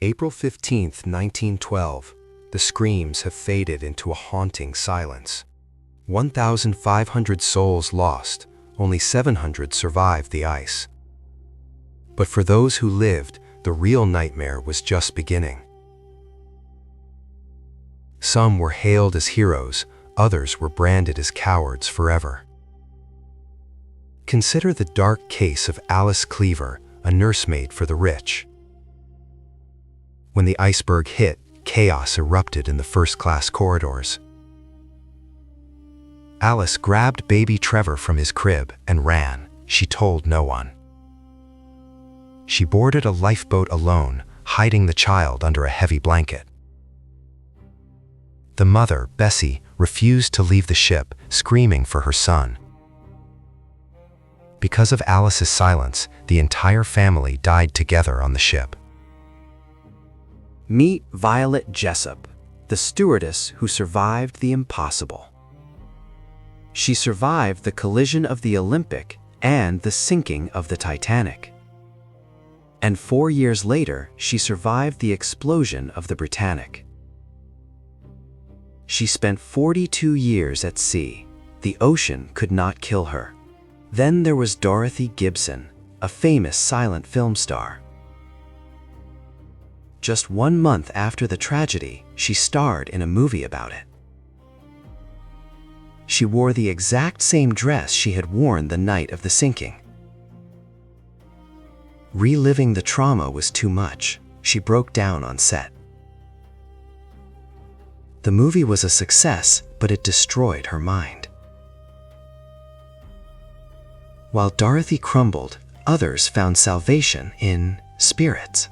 April 15, 1912. The screams have faded into a haunting silence. 1,500 souls lost, only 700 survived the ice. But for those who lived, the real nightmare was just beginning. Some were hailed as heroes, others were branded as cowards forever. Consider the dark case of Alice Cleaver, a nursemaid for the rich. When the iceberg hit, chaos erupted in the first-class corridors. Alice grabbed baby Trevor from his crib and ran. She told no one. She boarded a lifeboat alone, hiding the child under a heavy blanket. The mother, Bessie, refused to leave the ship, screaming for her son. Because of Alice's silence, the entire family died together on the ship. Meet Violet Jessop, the stewardess who survived the impossible. She survived the collision of the Olympic and the sinking of the Titanic. And 4 years later, she survived the explosion of the Britannic. She spent 42 years at sea. The ocean could not kill her. Then there was Dorothy Gibson, a famous silent film star. Just 1 month after the tragedy, she starred in a movie about it. She wore the exact same dress she had worn the night of the sinking. Reliving the trauma was too much. She broke down on set. The movie was a success, but it destroyed her mind. While Dorothy crumbled, others found salvation in spirits.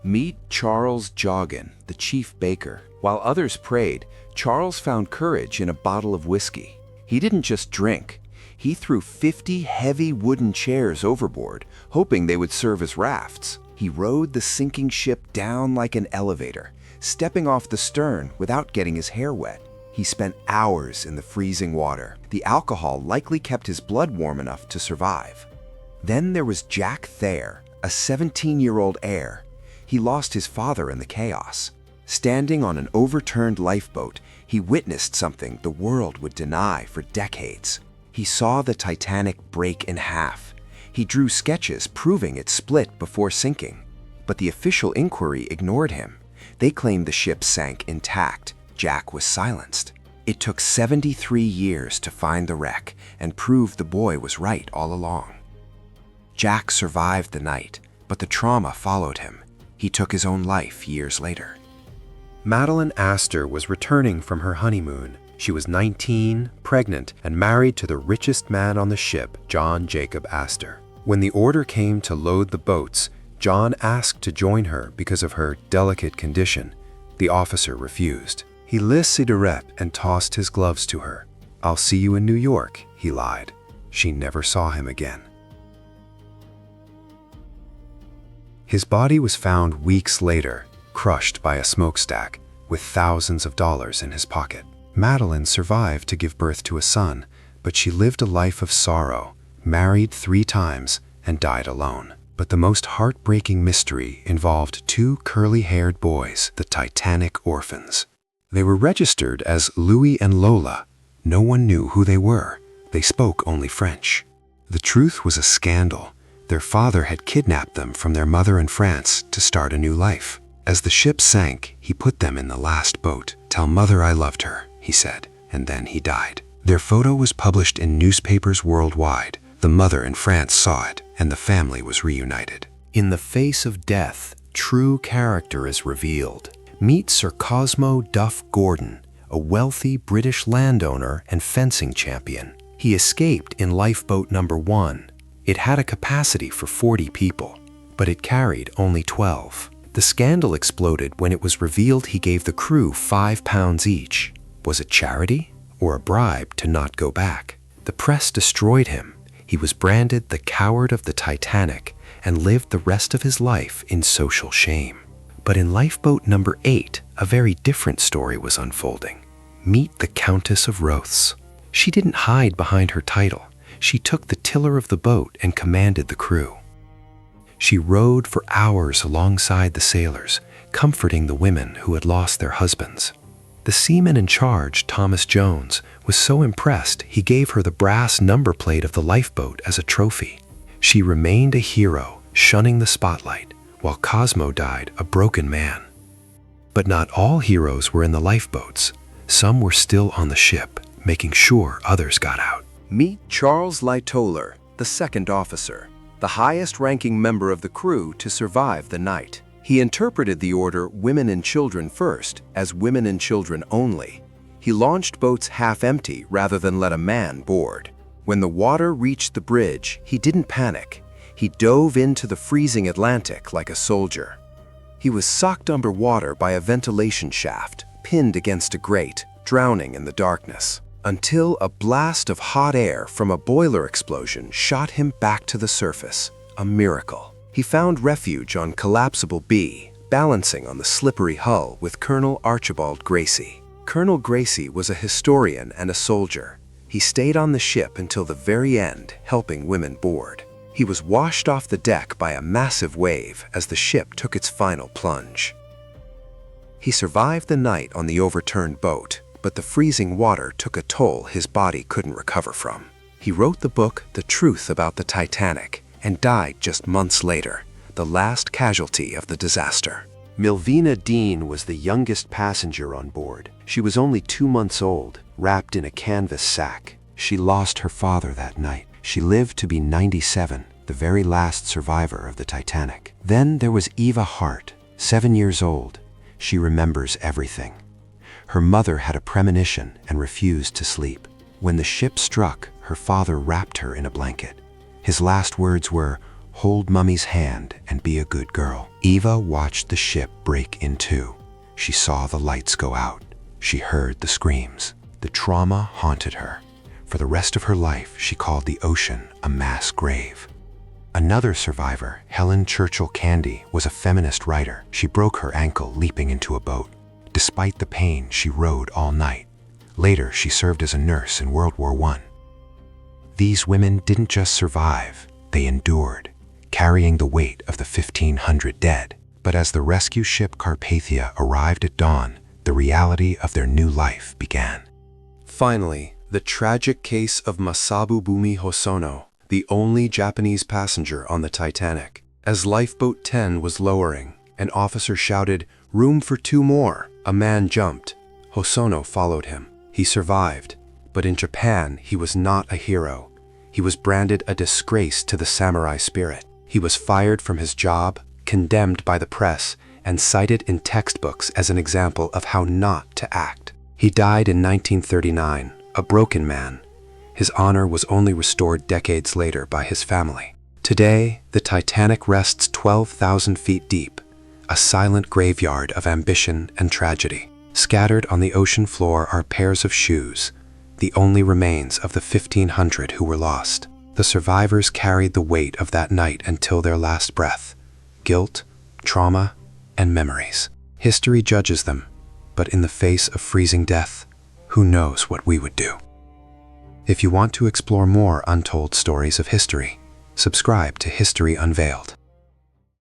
Meet Charles Joggin, the chief baker. While others prayed, Charles found courage in a bottle of whiskey. He didn't just drink. He threw 50 heavy wooden chairs overboard, hoping they would serve as rafts. He rode the sinking ship down like an elevator, stepping off the stern without getting his hair wet. He spent hours in the freezing water. The alcohol likely kept his blood warm enough to survive. Then there was Jack Thayer, a 17-year-old heir. He lost his father in the chaos. Standing on an overturned lifeboat, he witnessed something the world would deny for decades. He saw the Titanic break in half. He drew sketches proving it split before sinking. But the official inquiry ignored him. They claimed the ship sank intact. Jack was silenced. It took 73 years to find the wreck and prove the boy was right all along. Jack survived the night, but the trauma followed him. He took his own life years later. Madeline Astor was returning from her honeymoon. She was 19, pregnant, and married to the richest man on the ship, John Jacob Astor. When the order came to load the boats, John asked to join her because of her delicate condition. The officer refused. He lit a cigarette and tossed his gloves to her. "I'll see you in New York," he lied. She never saw him again. His body was found weeks later, crushed by a smokestack, with thousands of dollars in his pocket. Madeline survived to give birth to a son, but she lived a life of sorrow, married 3 times, and died alone. But the most heartbreaking mystery involved 2 curly-haired boys, the Titanic orphans. They were registered as Louis and Lola. No one knew who they were. They spoke only French. The truth was a scandal. Their father had kidnapped them from their mother in France to start a new life. As the ship sank, he put them in the last boat. "Tell mother I loved her," he said, and then he died. Their photo was published in newspapers worldwide. The mother in France saw it, and the family was reunited. In the face of death, true character is revealed. Meet Sir Cosmo Duff-Gordon, a wealthy British landowner and fencing champion. He escaped in lifeboat number 1. It had a capacity for 40 people, but it carried only 12. The scandal exploded when it was revealed he gave the crew £5 each. Was it charity or a bribe to not go back? The press destroyed him. He was branded the coward of the Titanic and lived the rest of his life in social shame. But in lifeboat number 8, a very different story was unfolding. Meet the Countess of Rothes. She didn't hide behind her title. She took the tiller of the boat and commanded the crew. She rowed for hours alongside the sailors, comforting the women who had lost their husbands. The seaman in charge, Thomas Jones, was so impressed he gave her the brass number plate of the lifeboat as a trophy. She remained a hero, shunning the spotlight, while Cosmo died a broken man. But not all heroes were in the lifeboats. Some were still on the ship, making sure others got out. Meet Charles Lightoller, the second officer, the highest-ranking member of the crew to survive the night. He interpreted the order "women and children first" as "women and children only." He launched boats half empty rather than let a man board. When the water reached the bridge, he didn't panic. He dove into the freezing Atlantic like a soldier. He was sucked underwater by a ventilation shaft, pinned against a grate, drowning in the darkness, until a blast of hot air from a boiler explosion shot him back to the surface, a miracle. He found refuge on Collapsible B, balancing on the slippery hull with Colonel Archibald Gracie. Colonel Gracie was a historian and a soldier. He stayed on the ship until the very end, helping women board. He was washed off the deck by a massive wave as the ship took its final plunge. He survived the night on the overturned boat, but the freezing water took a toll his body couldn't recover from. He wrote the book The Truth About the Titanic and died just months later, the last casualty of the disaster. Milvina Dean was the youngest passenger on board. She was only 2 months old, wrapped in a canvas sack. She lost her father that night. She lived to be 97, the very last survivor of the Titanic. Then there was Eva Hart, 7 years old. She remembers everything. Her mother had a premonition and refused to sleep. When the ship struck, her father wrapped her in a blanket. His last words were, "Hold Mummy's hand and be a good girl." Eva watched the ship break in two. She saw the lights go out. She heard the screams. The trauma haunted her. For the rest of her life, she called the ocean a mass grave. Another survivor, Helen Churchill Candy, was a feminist writer. She broke her ankle leaping into a boat. Despite the pain, she rowed all night. Later, she served as a nurse in World War I. These women didn't just survive, they endured, carrying the weight of the 1,500 dead. But as the rescue ship Carpathia arrived at dawn, the reality of their new life began. Finally, the tragic case of Masabu Bumi Hosono, the only Japanese passenger on the Titanic. As Lifeboat 10 was lowering, an officer shouted, "Room for 2 more." A man jumped. Hosono followed him. He survived, but in Japan, he was not a hero. He was branded a disgrace to the samurai spirit. He was fired from his job, condemned by the press, and cited in textbooks as an example of how not to act. He died in 1939, a broken man. His honor was only restored decades later by his family. Today, the Titanic rests 12,000 feet deep, a silent graveyard of ambition and tragedy. Scattered on the ocean floor are pairs of shoes, the only remains of the 1,500 who were lost. The survivors carried the weight of that night until their last breath. Guilt, trauma, and memories. History judges them, but in the face of freezing death, who knows what we would do? If you want to explore more untold stories of history, subscribe to History Unveiled.